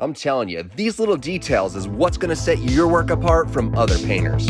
I'm telling you, these little details is what's going to set your work apart from other painters.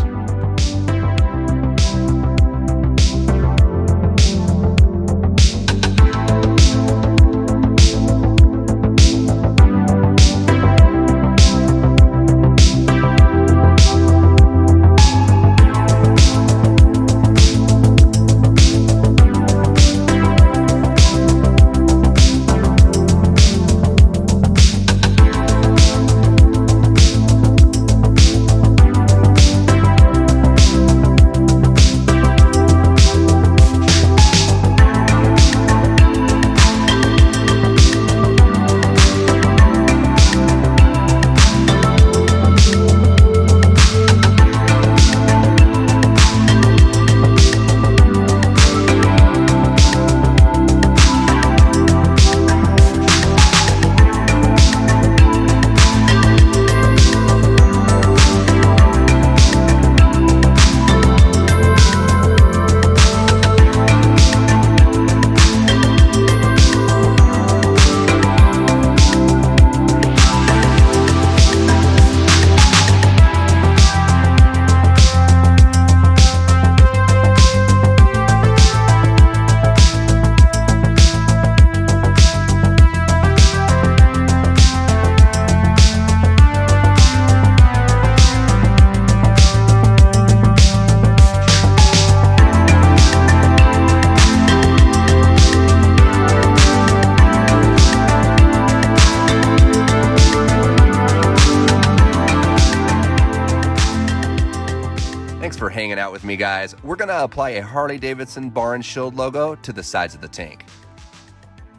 Thanks for hanging out with me, guys. We're going to apply a Harley Davidson bar and shield logo to the sides of the tank.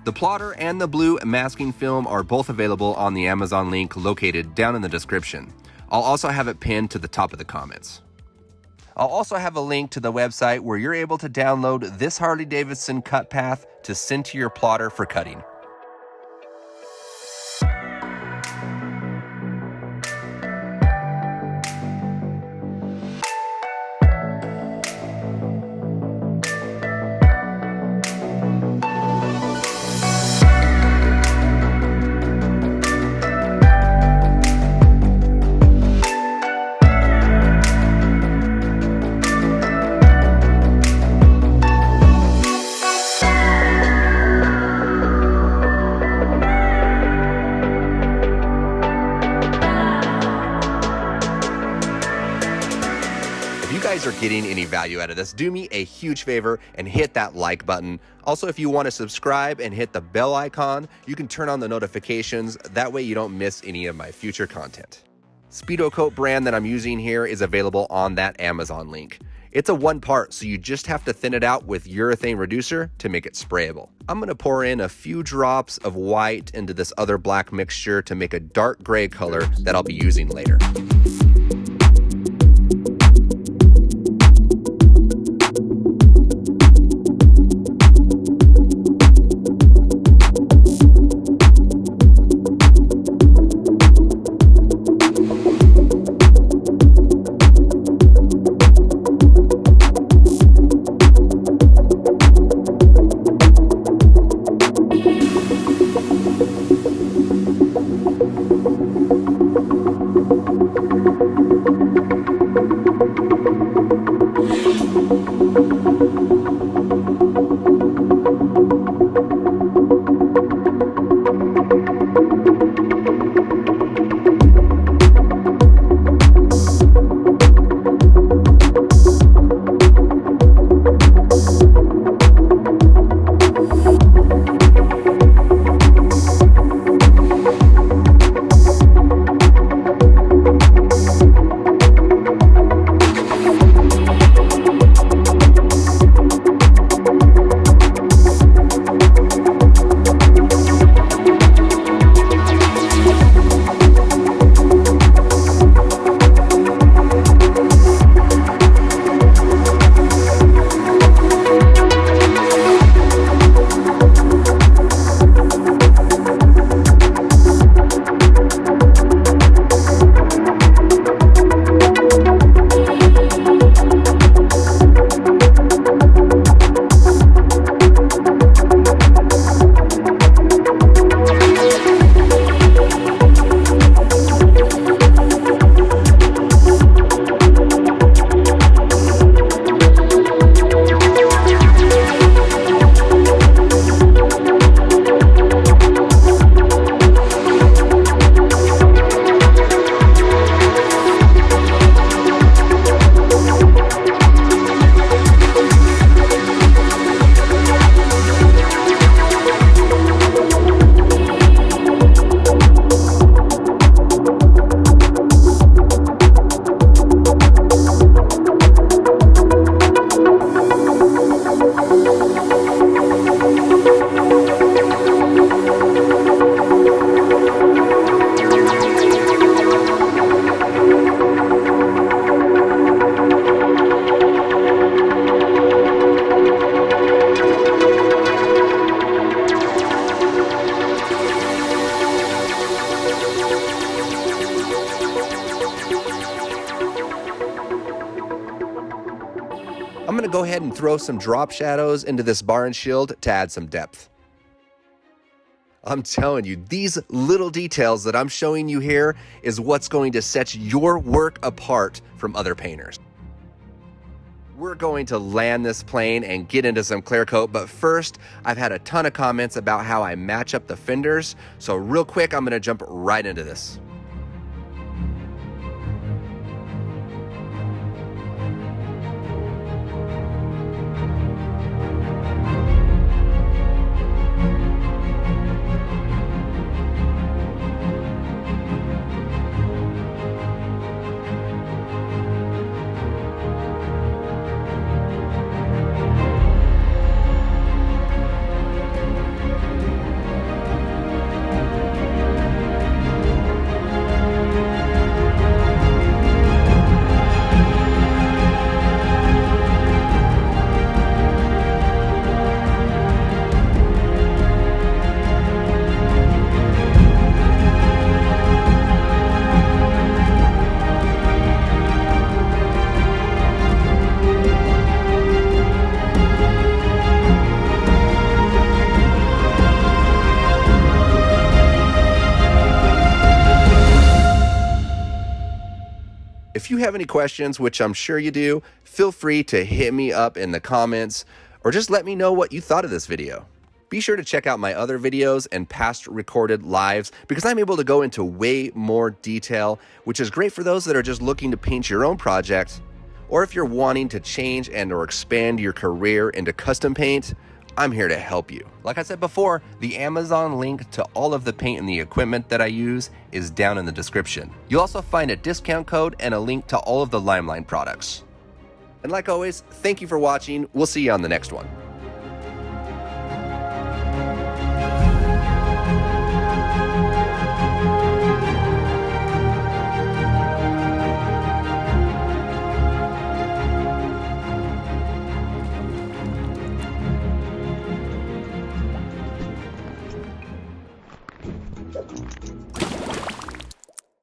The plotter and the blue masking film are both available on the Amazon link located down in the description. I'll also have it pinned to the top of the comments. I'll also have a link to the website where you're able to download this Harley Davidson cut path to send to your plotter for cutting. Are getting any value out of this, do me a huge favor and hit that like button. Also, if you want to subscribe and hit the bell icon, you can turn on the notifications. That way you don't miss any of my future content. Speedo Coat brand that I'm using here is available on that Amazon link. It's a one part, so you just have to thin it out with urethane reducer to make it sprayable. I'm going to pour in a few drops of white into this other black mixture to make a dark gray color that I'll be using later. going to go ahead and throw some drop shadows into this bar and shield to add some depth. I'm telling you, these little details that I'm showing you here is what's going to set your work apart from other painters. We're going to land this plane and get into some clear coat, but first, I've had a ton of comments about how I match up the fenders, so real quick, I'm going to jump right into this. If you have any questions, which I'm sure you do, feel free to hit me up in the comments or just let me know what you thought of this video. Be sure to check out my other videos and past recorded lives because I'm able to go into way more detail, which is great for those that are just looking to paint your own project, or if you're wanting to change and or expand your career into custom paint, I'm here to help you. Like I said before, the Amazon link to all of the paint and the equipment that I use is down in the description. You'll also find a discount code and a link to all of the Limelight products. And like always, thank you for watching. We'll see you on the next one.